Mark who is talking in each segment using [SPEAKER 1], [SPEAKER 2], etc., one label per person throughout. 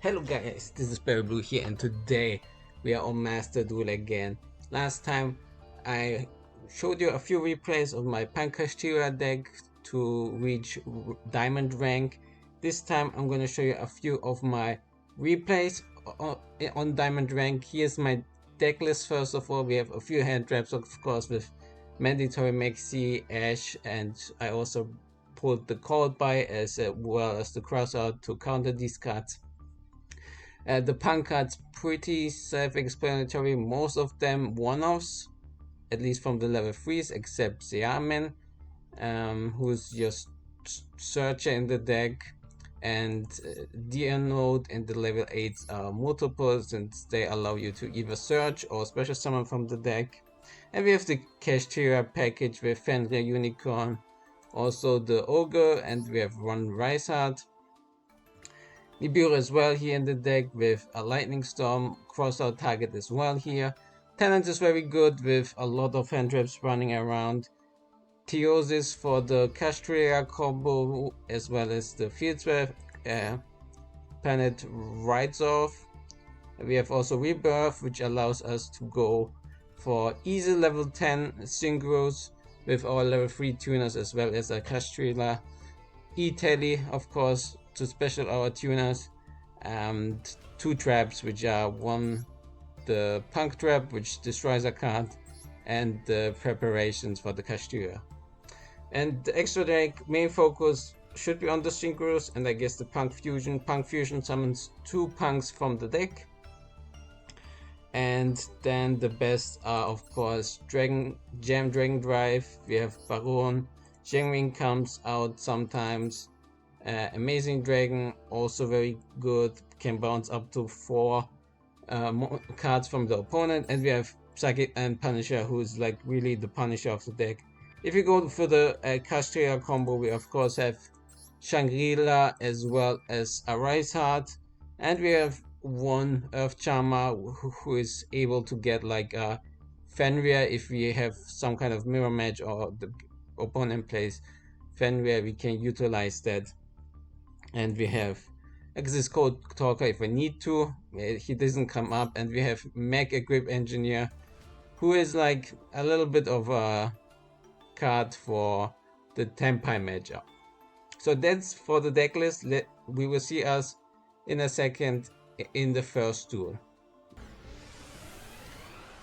[SPEAKER 1] Hello guys, this is Perry Blue here, and today we are on Master Duel again. Last time I showed you a few replays of my Kashtira deck to reach diamond rank. This time I'm going to show you a few of my replays on diamond rank. Here's my deck list. First of all, we have a few hand traps, of course, with mandatory Maxi, Ash, and I also pulled the Cold Buy as well as the Crossout to counter these cards. The P.U.N.K cards pretty self-explanatory, most of them one-offs, at least from the level 3s, except Xiamen, who's just searcher in the deck, and DR Node and the level 8s are multiple since they allow you to either search or special summon from the deck. And we have the Kashtira package with Fenrir Unicorn, also the Ogre, and we have one Rysart. Nibiru as well here in the deck with a Lightning Storm, crossout target as well here. Talent is very good with a lot of hand traps running around. Theosis for the Kashtira combo as well as the Field Swift. Planet Rides Off. We have also Rebirth, which allows us to go for easy level 10 synchros with our level 3 tuners as well as a Kashtira. E-Tele, of course, to special our tuners, and two traps, which are one the P.U.N.K trap, which destroys a card, and the preparations for the Kashtira. And the extra deck main focus should be on the synchros, and I guess the P.U.N.K fusion. P.U.N.K fusion summons two P.U.N.Ks from the deck. And then the best are of course Dragon Drive. We have Baron. Zhengming comes out sometimes. Amazing Dragon, also very good, can bounce up to 4 cards from the opponent. And we have Psychic and Punisher, who's like really the Punisher of the deck. If you go for the Kashtira combo, we of course have Shangri-La as well as a Rysart, and we have one Earth Charmer who is able to get like a Fenrir if we have some kind of mirror match or the opponent plays Fenrir, we can utilize that. And we have Exist Code Talker if I need to. He doesn't come up. And we have Mech Equip Engineer, who is like a little bit of a card for the Tenpai matchup. So that's for the deck list. We will see us in a second in the first duel.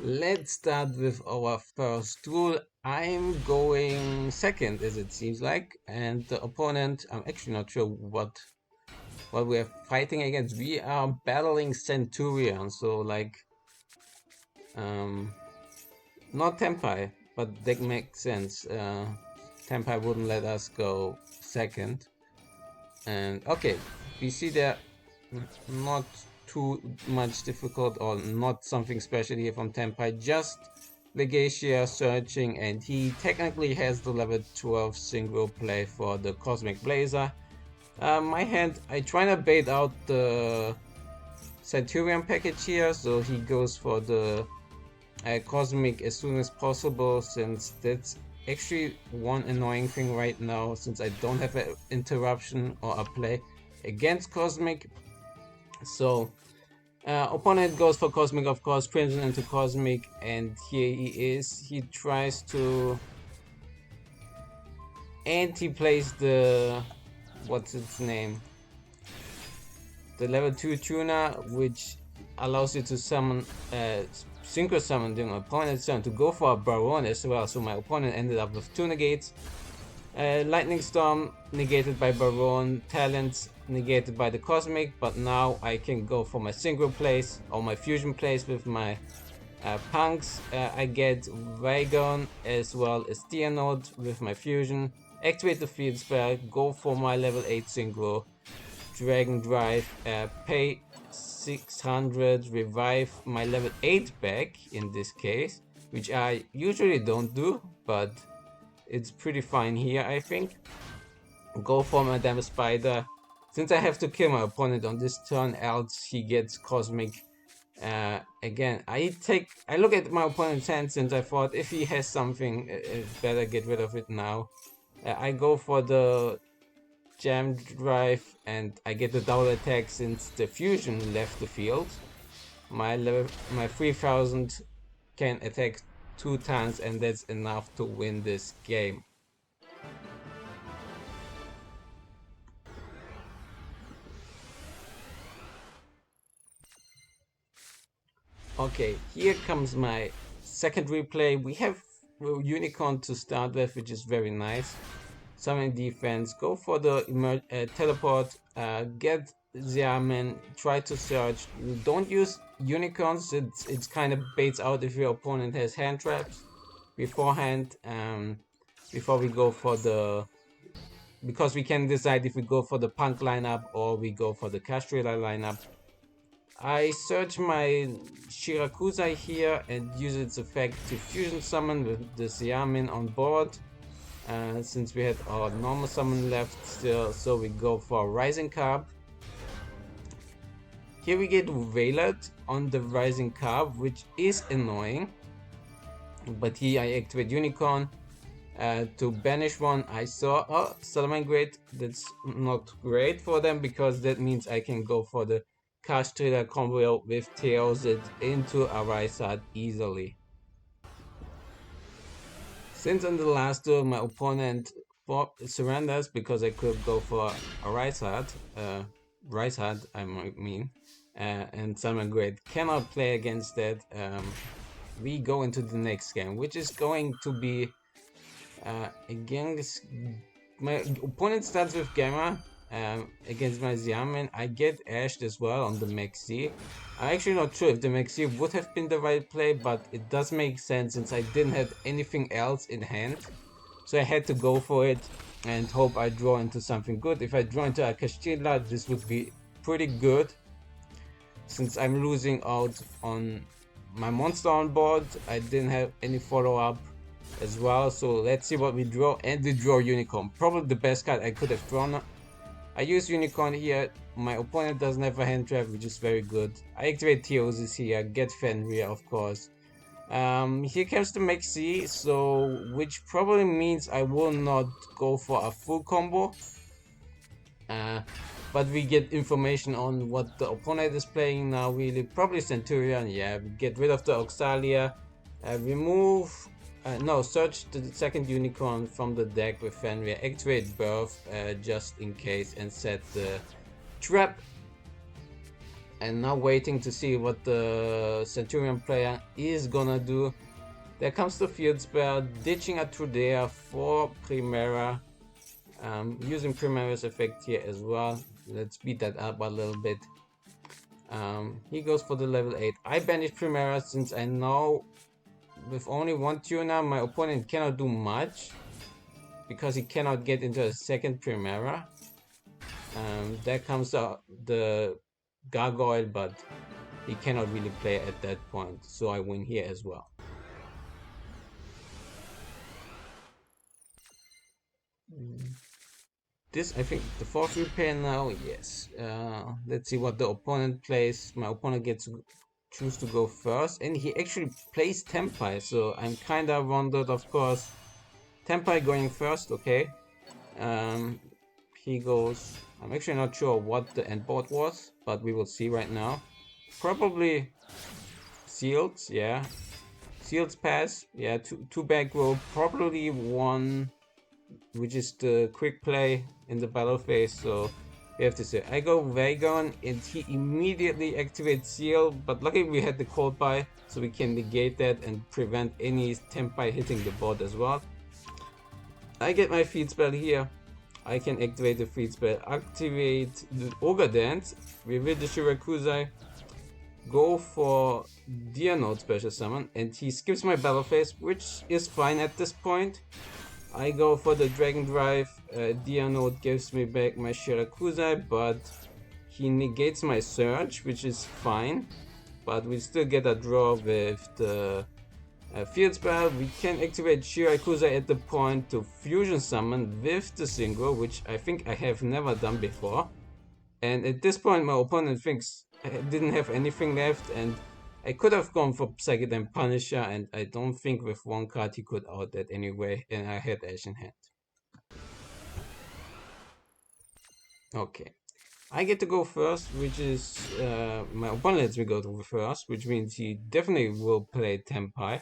[SPEAKER 1] Let's start with our first duel. I'm going second, as it seems like, and the opponent, I'm actually not sure what we're fighting against. We are battling Centurion, so like not Tenpai, but that makes sense. Tenpai wouldn't let us go second. And okay, we see that not too much difficult or not something special here from Tenpai, just Legacia searching, and he technically has the level 12 single play for the Cosmic Blazer. My hand, I try to bait out the Centurion package here, so he goes for the Cosmic as soon as possible, since that's actually one annoying thing right now, since I don't have an interruption or a play against Cosmic. So opponent goes for Cosmic, of course, Crimson into Cosmic, and here he is. He tries to anti-place the, what's its name? The level 2 tuner, which allows you to summon, synchro summon during my opponent's turn to go for a Baron as well. So my opponent ended up with 2 negates. Lightning Storm negated by Baron, Talents negated by the Cosmic, but now I can go for my synchro plays or my fusion plays with my P.U.N.Ks. I get Vagon as well as DR Node with my fusion, activate the field spell, go for my level 8 synchro, Dragon Drive, pay 600, revive my level 8 back in this case, which I usually don't do, but it's pretty fine here, I think. Go for Madame Spider. Since I have to kill my opponent on this turn, else he gets Cosmic. Again, I look at my opponent's hand, since I thought if he has something, better get rid of it now. I go for the Jam Drive, and I get the double attack since the fusion left the field. My 3000 can attack 2 times, and that's enough to win this game. Okay, here comes my second replay. We have Unicorn to start with, which is very nice. Summon defense, go for the teleport, get Xiamen, try to search. Don't use unicorns, it's kind of baits out if your opponent has hand traps beforehand. Before we go for the, because we can decide if we go for the P.U.N.K lineup or we go for the Kashtira lineup. I search my Shirakuzai here and use its effect to fusion summon with the Xiamen on board. Since we had our normal summon left still, so we go for Rising Carb. Here we get Veiled on the Rising Carb, which is annoying. But here I activate Unicorn to banish one. I saw Salamangreat. That's not great for them because that means I can go for the Kashtira combo with Tearelements into Arisat easily. Since on the last duel my opponent surrenders because I could go for a Rysard, I mean, and Salamangreat cannot play against that. We go into the next game, which is going to be against my opponent starts with Gamma against my Xiamen. I get Ashed as well on the Maxi. I'm actually not sure if the Maxi would have been the right play, but it does make sense since I didn't have anything else in hand. So I had to go for it and hope I draw into something good. If I draw into a Kashtira, this would be pretty good. Since I'm losing out on my monster on board, I didn't have any follow-up as well. So let's see what we draw, and we draw Unicorn. Probably the best card I could have drawn. I use Unicorn here. My opponent doesn't have a hand trap, which is very good. I activate Theosis here, get Fenrir of course. Here comes the Maxi, so which probably means I will not go for a full combo. But we get information on what the opponent is playing now. Really, probably Centurion. Yeah, we get rid of the Oxalia, remove. No, search the second unicorn from the deck with Fenrir, activate Birth just in case, and set the trap. And now waiting to see what the Centurion player is gonna do. There comes the field spell, ditching a Trudea for Primera. Using Primera's effect here as well. Let's beat that up a little bit. He goes for the level 8. I banish Primera since I know with only one tuner my opponent cannot do much because he cannot get into a second Primera. There comes the Gargoyle, but he cannot really play at that point, so I win here as well. This, I think, the fourth repair now, yes. Let's see what the opponent plays. My opponent gets to choose to go first, and he actually plays Tenpai, so I'm kinda wondered, of course. Tenpai going first, okay. He goes, I'm actually not sure what the end board was, but we will see right now. Probably Seals, yeah. Seals pass, yeah, two back row, probably one, which is the quick play in the battle phase, so we have to say I go Vagon and he immediately activates Seal, but luckily we had the cold buy, so we can negate that and prevent any Tenpai hitting the board as well. I get my feed spell here. I can activate the feed spell, activate the Ogre Dance, reveal the Shirakuzai, go for Deer Note special summon, and he skips my battle phase, which is fine at this point. I go for the Dragon Drive. Deer Note gives me back my Shirakuzai, but he negates my Surge, which is fine. But we still get a draw with the field spell. We can activate Shirakuzai at the point to fusion summon with the Synchro, which I think I have never done before. And at this point, my opponent thinks I didn't have anything left, and I could have gone for Psychic and Punisher, and I don't think with one card he could out that anyway, and I had Ash in hand. Okay. I get to go first, which is my opponent lets me go to first, which means he definitely will play Tenpai.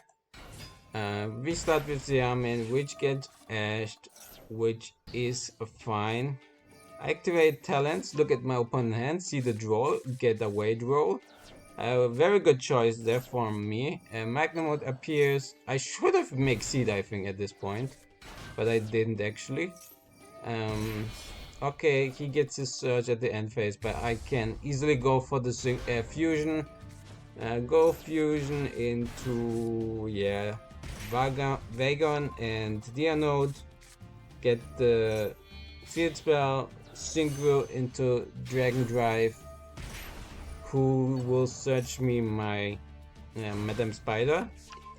[SPEAKER 1] We start with the Yamen, which gets ashed, which is fine. Activate talents, look at my opponent's hand, see the draw, get a wade roll. A very good choice there for me. Magnum Mode appears. I should have made seed, I think, at this point, but I didn't actually. Um, okay, he gets his surge at the end phase, but I can easily go for the fusion. Go fusion into, yeah, Vagon and Dianode. Get the field spell, synchro into Dragon Drive, who will search me my Madame Spider.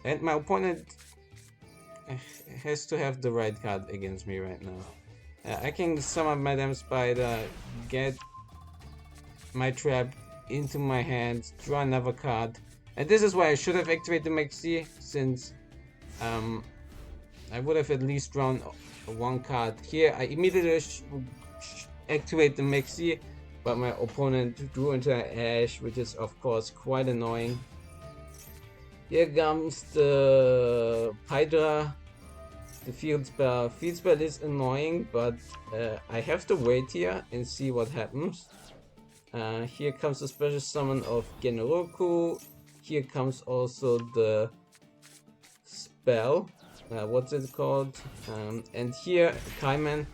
[SPEAKER 1] And my opponent has to have the right card against me right now. I can summon Madame Spider, get my trap into my hand, draw another card. And this is why I should have activated Maxi, since I would have at least drawn one card. Here I immediately activate the Maxi, but my opponent drew into an Ash, which is of course quite annoying. Here comes the Hydra. The field spell. Field spell is annoying, but I have to wait here and see what happens. Here comes the special summon of Genroku. Here comes also the spell. What's it called? And here, Kaiman.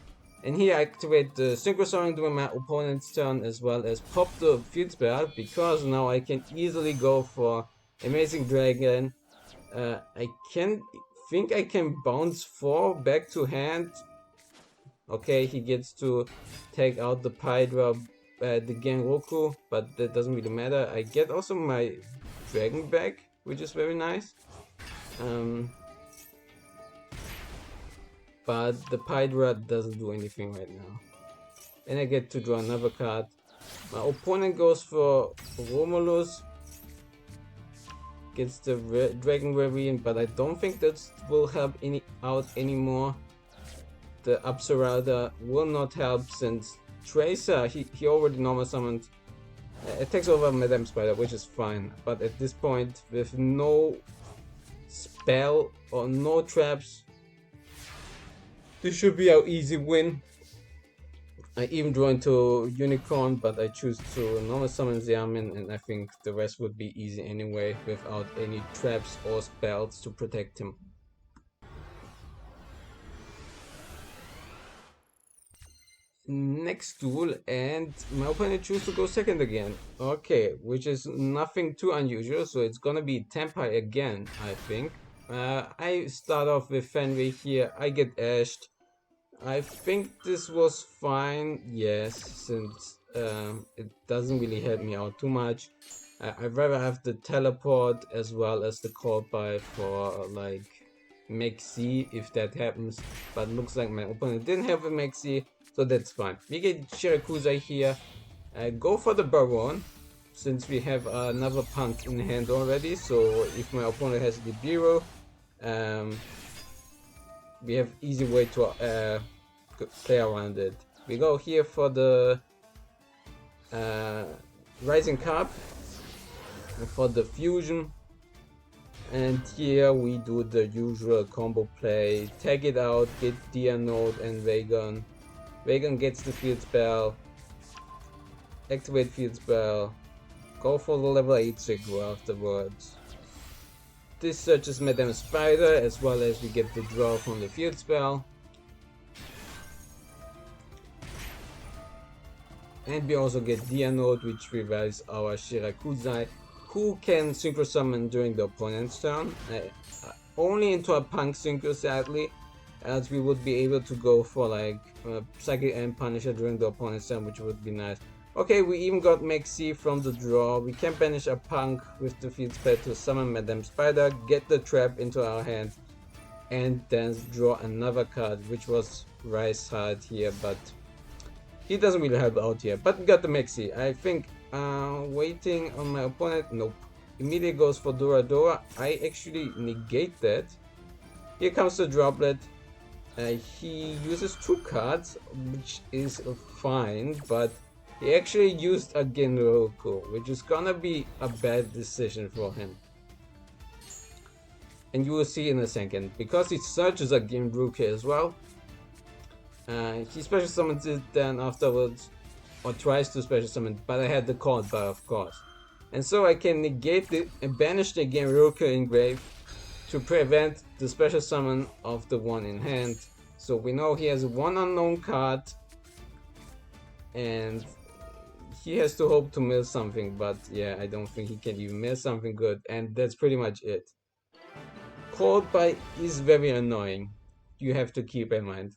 [SPEAKER 1] And here I activate the Synchro Summon during my opponent's turn, as well as pop the field spell, because now I can easily go for Amazing Dragon. I think I can bounce 4 back to hand. Okay, he gets to take out the Hydra, the Genroku, but that doesn't really matter. I get also my Dragon back, which is very nice. But the Hydra doesn't do anything right now. And I get to draw another card. My opponent goes for Romulus. Gets the Dragon variant, but I don't think that will help out anymore. The Apsarada will not help, since Tracer, he already normal summoned. It takes over Madame Spider, which is fine. But at this point, with no spell or no traps, this should be our easy win. I even draw into Unicorn, but I choose to normal summon Xiamen, and I think the rest would be easy anyway, without any traps or spells to protect him. Next duel, and my opponent chooses to go second again. Okay, which is nothing too unusual, so it's gonna be Tenpai again, I think. I start off with Fenrir here, I get ashed. I think this was fine, yes, since it doesn't really help me out too much. I'd rather have the teleport as well as the call by for like Maxi if that happens, but looks like my opponent didn't have a Maxi, so that's fine. We get Shirakuza here. Go for the Baron, since we have another P.U.N.K in hand already, so if my opponent has the Biro, we have easy way to play around it. We go here for the Rising Cup, for the fusion, and here we do the usual combo play. Tag it out, get Dianode and Vagon. Vagon gets the field spell, activate field spell, go for the level 8 Sigma afterwards. This searches Madame Spider, as well as we get the draw from the field spell. And we also get Dianode, which revives our Shirakuzai, who can synchro summon during the opponent's turn. Only into a P.U.N.K synchro, sadly, as we would be able to go for like Psychic and Punisher during the opponent's turn, which would be nice. Okay, we even got Maxi from the draw. We can banish a P.U.N.K with the field spell to summon Madame Spider, get the trap into our hand, and then draw another card, which was Rice Hard here, but he doesn't really help out here. But we got the Maxi. I think waiting on my opponent. Nope. Immediately goes for Dora Dora. I actually negate that. Here comes the Droplet. he uses 2 cards, which is fine, but he actually used a Genroku, which is gonna be a bad decision for him. And you will see in a second, because he searches a Genroku as well. He special summons it then afterwards, or tries to special summon, but I had the card bar, of course. And so I can negate and banish the Genroku engrave to prevent the special summon of the one in hand. So we know he has 1 unknown card, and he has to hope to miss something, but yeah, I don't think he can even miss something good, and that's pretty much it. Called by is very annoying, you have to keep in mind.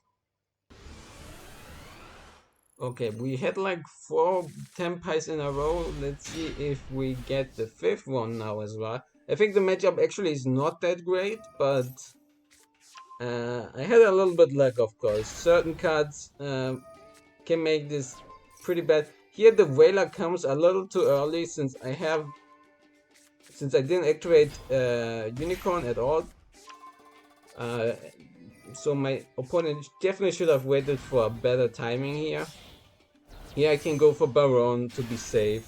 [SPEAKER 1] Okay, we had like 4 Tenpais in a row. Let's see if we get the 5th one now as well. I think the matchup actually is not that great, but I had a little bit luck, of course. Certain cards can make this pretty bad. Here the Whaler comes a little too early since I didn't activate Unicorn at all. So my opponent definitely should have waited for a better timing here. Here I can go for Baron to be safe.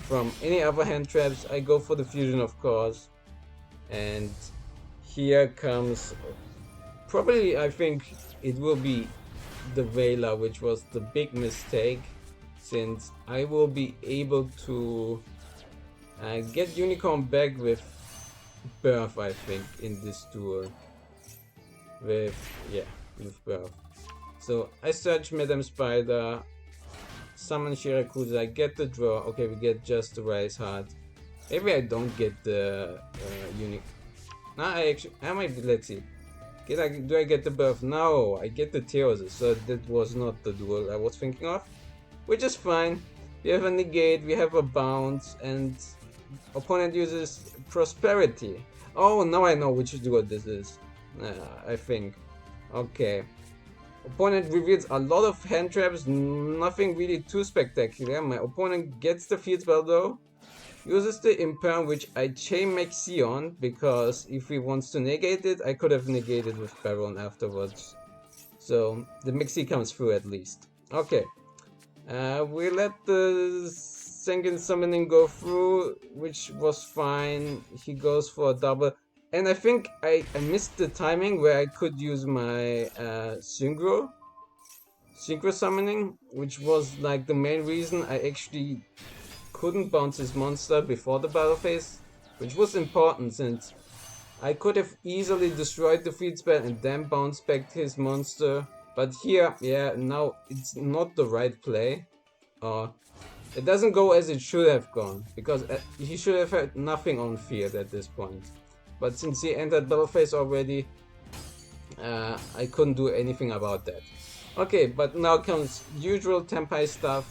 [SPEAKER 1] From any other hand traps, I go for the fusion, of course. And here comes, probably I think it will be the Vela, which was the big mistake, since I will be able to get Unicorn back with Birth, I think, in this duel. With Birth. So I search Madame Spider, summon Shirakuza, get the draw. Okay, we get just the Rise Heart. Maybe I don't get the unique. Nah, I might be, let's see. Do I get the Birth? No, I get the Tears, so that was not the duel I was thinking of. Which is fine. We have a negate, we have a bounce, and opponent uses Prosperity. Oh, now I know which duel this is. I think. Okay. Opponent reveals a lot of hand traps, nothing really too spectacular. My opponent gets the field spell though. Uses the Imperm, which I chain Maxi on, because if he wants to negate it, I could have negated with Baron afterwards. So the Maxi comes through at least. Okay. We let the Sengen summoning go through, which was fine. He goes for a double. And I think I missed the timing where I could use my Synchro summoning, which was like the main reason I actually couldn't bounce his monster before the battle phase, which was important since I could have easily destroyed the field spell and then bounced back his monster. But here, yeah, now it's not the right play. It doesn't go as it should have gone, because he should have had nothing on field at this point. But since he entered battle phase already, I couldn't do anything about that. Okay, but now comes usual Tenpai stuff.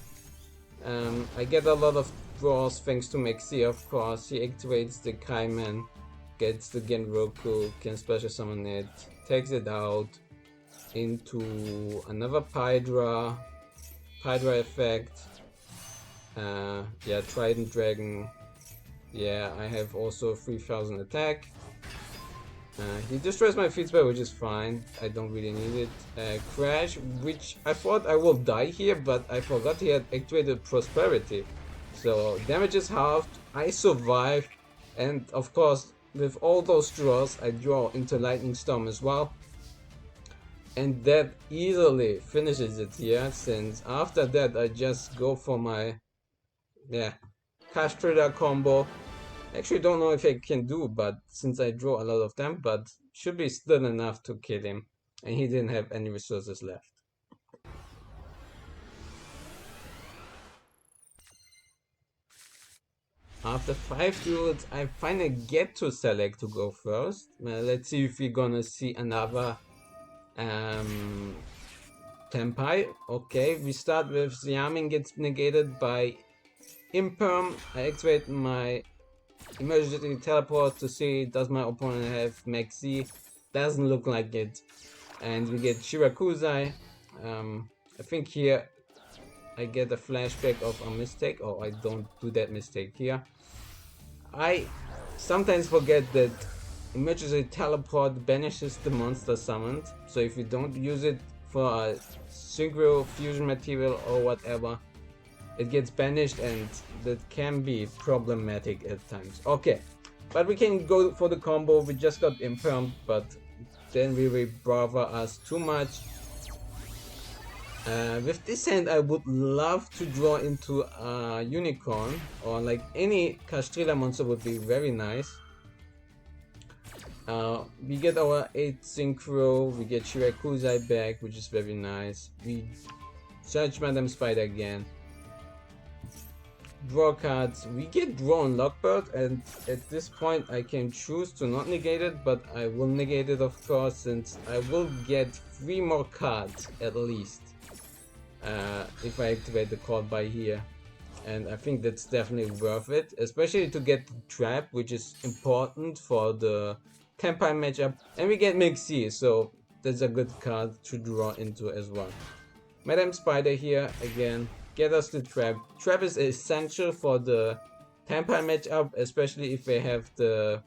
[SPEAKER 1] I get a lot of draws thanks to Maxi, of course. He activates the Kaiman, gets the Genroku, can special summon it, takes it out into another Pydra effect. Yeah, Trident Dragon. Yeah, I have also 3000 attack. He destroys my field spell, which is fine. I don't really need it. Crash, which I thought I will die here, but I forgot he had activated Prosperity. So damage is halved, I survive, and of course, with all those draws, I draw into Lightning Storm as well. And that easily finishes it here, since after that I just go for my Kashtira combo. Actually don't know if I can do, but since I draw a lot of them, but should be still enough to kill him, and he didn't have any resources left. After 5 duels, I finally get to select to go first. Let's see if we're gonna see another Tenpai. Okay, we start with Xiaoming gets negated by Imperm. I activate my emergency teleport to see does my opponent have Maxi. Doesn't look like it. And we get Shirakuzai. I think here I get a flashback of a mistake, or I don't do that mistake here. I sometimes forget that emergency teleport banishes the monster summoned. So if you don't use it for a synchro fusion material or whatever, it gets banished, and that can be problematic at times. Okay, but we can go for the combo. We just got impermed, but then we will bother us too much. With this hand, I would love to draw into a unicorn, or like any Kashtira monster would be very nice. We get our 8 synchro, we get Shirakuzai back, which is very nice. We search Madame Spider again. Draw cards. We get draw on Lockbird, and at this point I can choose to not negate it, but I will negate it of course, since I will get 3 more cards at least if I activate the call by here. And I think that's definitely worth it, especially to get the trap, which is important for the Tenpai matchup. And we get Mixi, so that's a good card to draw into as well. Madame Spider here again, get us the trap. Trap is essential for the Tenpai matchup, especially if they have the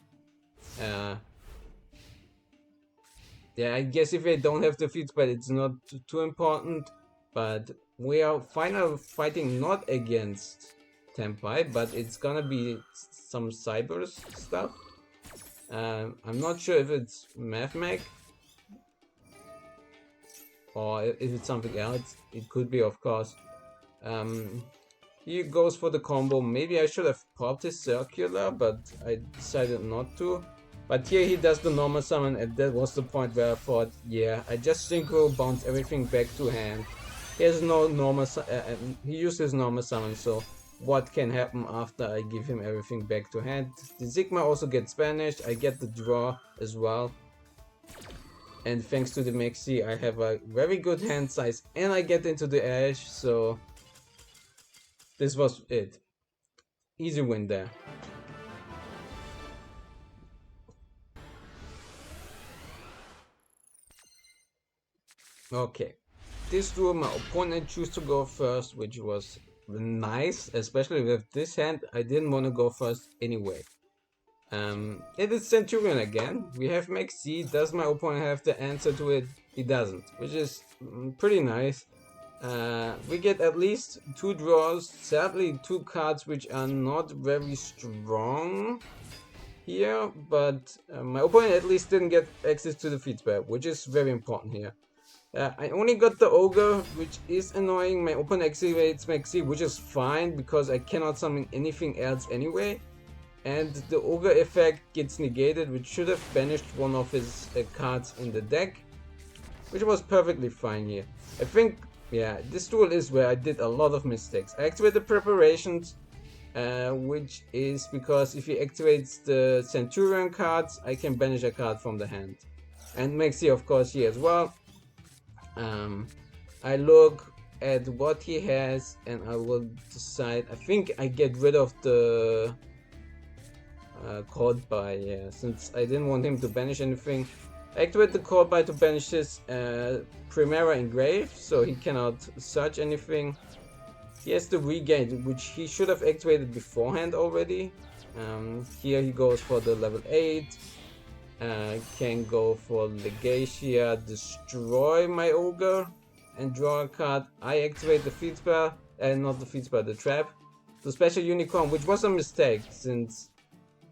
[SPEAKER 1] yeah, I guess if they don't have the feed spell, it's not too important. But we are finally fighting not against Tenpai, but it's gonna be some Cyberse stuff. I'm not sure if it's Mathmag or if it's something else. It could be, of course. He goes for the combo. Maybe I should have popped his circular, but I decided not to. But here he does the normal summon, and that was the point where I thought, yeah, I just synchro bounce everything back to hand. He has no normal he used his normal summon, so what can happen after I give him everything back to hand? The Sigma also gets banished, I get the draw as well. And thanks to the Mixi, I have a very good hand size, and I get into the edge, so this was it. Easy win there. Okay. This duel, my opponent chose to go first, which was nice, especially with this hand. I didn't want to go first anyway. It is Centurion again. We have Maxi. Does my opponent have the answer to it? He doesn't, which is pretty nice. We get at least 2 draws. Sadly, 2 cards which are not very strong here, but my opponent at least didn't get access to the feed spell, which is very important here. I only got the Ogre, which is annoying. My opponent activates Maxi, which is fine because I cannot summon anything else anyway. And the Ogre effect gets negated, which should have banished one of his cards in the deck, which was perfectly fine here. I think, yeah, this duel is where I did a lot of mistakes. I activated preparations, which is because if he activates the Centurion cards, I can banish a card from the hand. And Maxi, of course, here as well. I look at what he has and I will decide. I think I get rid of the code by, yeah, since I didn't want him to banish anything. I activate the code by to banish his Primera Engrave, so he cannot search anything. He has the regain, which he should have activated beforehand already. Here he goes for the level 8. Can go for Legacia, destroy my Ogre, and draw a card. I activate the feed spell, and not the feed spell, the trap. The special unicorn, which was a mistake, since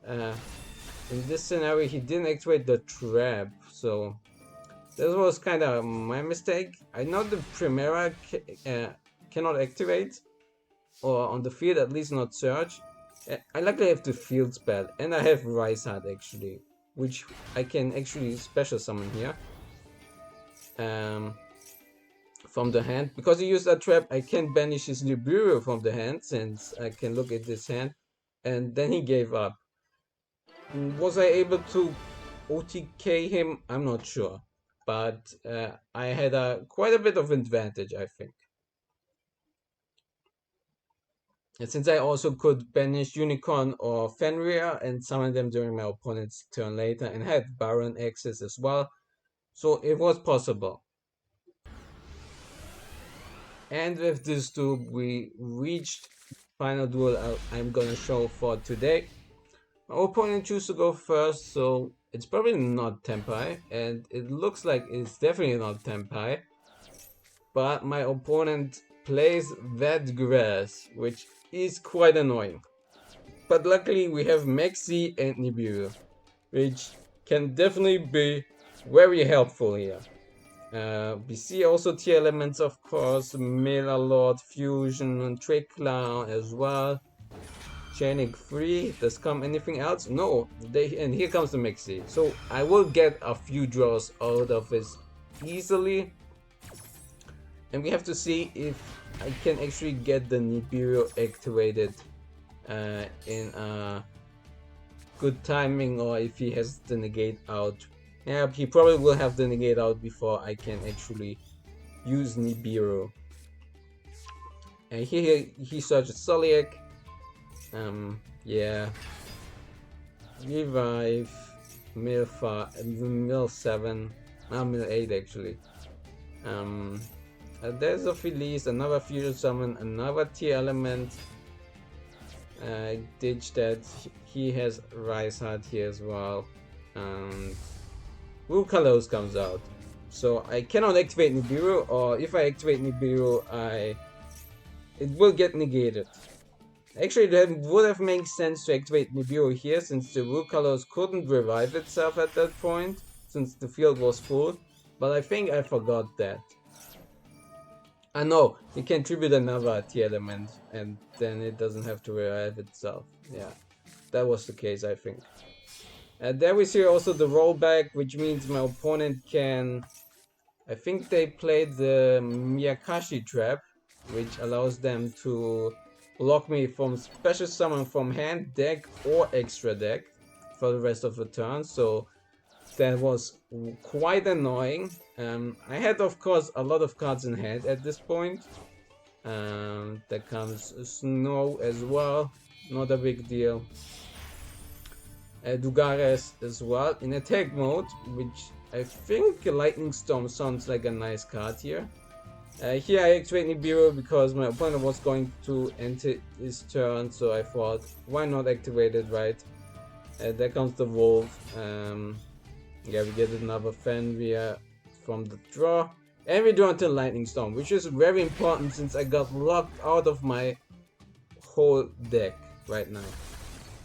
[SPEAKER 1] in this scenario he didn't activate the trap, so this was kind of my mistake. I know the Primera cannot activate, or on the field at least not search. I luckily have the field spell, and I have Rise Heart actually, which I can actually special summon here from the hand. Because he used that trap, I can banish his Nibiru from the hand, since I can look at this hand. And then he gave up. Was I able to OTK him? I'm not sure. But I had quite a bit of advantage, I think. And since I also could banish Unicorn or Fenrir and summon them during my opponent's turn later, and had Baron access as well, so it was possible. And with this duel, we reached final duel I'm gonna show for today. My opponent chooses to go first, so it's probably not Tenpai, and it looks like it's definitely not Tenpai. But my opponent plays that grass, which is quite annoying. But luckily we have Maxi and Nibiru, which can definitely be very helpful here. We see also Tearelements, of course, Mela Lord, Fusion, and Trick Clown as well. Chaining 3, does come anything else? No, and here comes the Maxi. So I will get a few draws out of this easily. And we have to see if I can actually get the Nibiru activated in good timing, or if he has the negate out. Yeah, he probably will have the negate out before I can actually use Nibiru. And here he searches Soliak. Yeah. Revive. Mill 7. Mill 8 actually. There's a release, another fusion summon, another Tearelement. Ditch that. He has Rise Heart here as well. And Vukalos comes out. So I cannot activate Nibiru, or if I activate Nibiru, it will get negated. Actually, that would have made sense to activate Nibiru here, since the Vukalos couldn't revive itself at that point, since the field was full. But I think I forgot that. I know, it can tribute another Tearelement, and then it doesn't have to revive itself. Yeah, that was the case, I think. And there we see also the rollback, which means my opponent can... I think they played the Miyakashi trap, which allows them to block me from special summon from hand, deck, or extra deck for the rest of the turn. So that was quite annoying. I had, of course, a lot of cards in hand at this point. There comes Snow as well, not a big deal. Dugares as well in attack mode, which I think Lightning Storm sounds like a nice card here. Here I activate Nibiru because my opponent was going to enter his turn, so I thought, why not activate it, right? There comes the Wolf. Yeah, we get another Fenrir from the draw. And we draw into Lightning Storm, which is very important since I got locked out of my whole deck right now.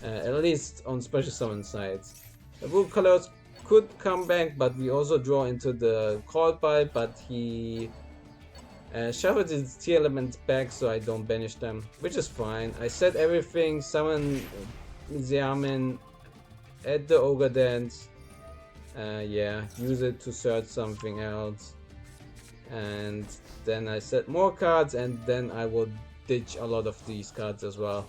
[SPEAKER 1] At least on special summon sides. The blue colors could come back, but we also draw into the call by, but he shuffled his Tearelements back so I don't banish them, which is fine. I set everything, summon Xiamen at the Ogre Dance. Yeah, use it to search something else. And then I set more cards, and then I will ditch a lot of these cards as well.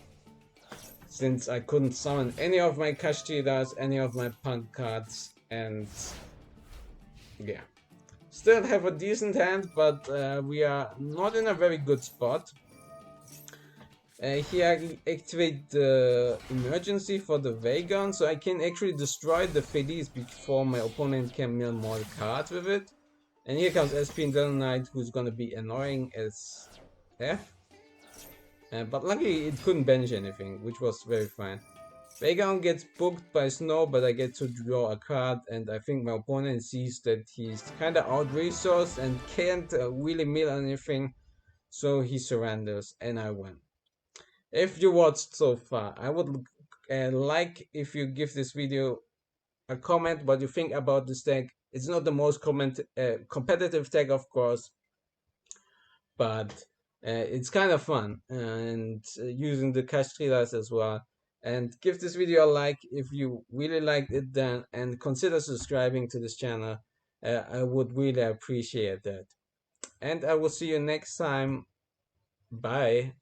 [SPEAKER 1] Since I couldn't summon any of my Kashtiras, any of my P.U.N.K cards, and yeah. Still have a decent hand, but we are not in a very good spot. Here I activate the emergency for the Vagon, so I can actually destroy the Feliz before my opponent can mill more cards with it. And here comes SP and Devil Knight, who's gonna be annoying as F. But luckily it couldn't banish anything, which was very fine. Vagon gets booked by Snow, but I get to draw a card, and I think my opponent sees that he's kinda out-resourced and can't really mill anything, so he surrenders, and I win. If you watched so far, I would like if you give this video a comment what you think about this deck. It's not the most competitive deck, of course, but it's kind of fun, and using the Kashtiras as well. And give this video a like if you really liked it then, and consider subscribing to this channel. I would really appreciate that. And I will see you next time. Bye.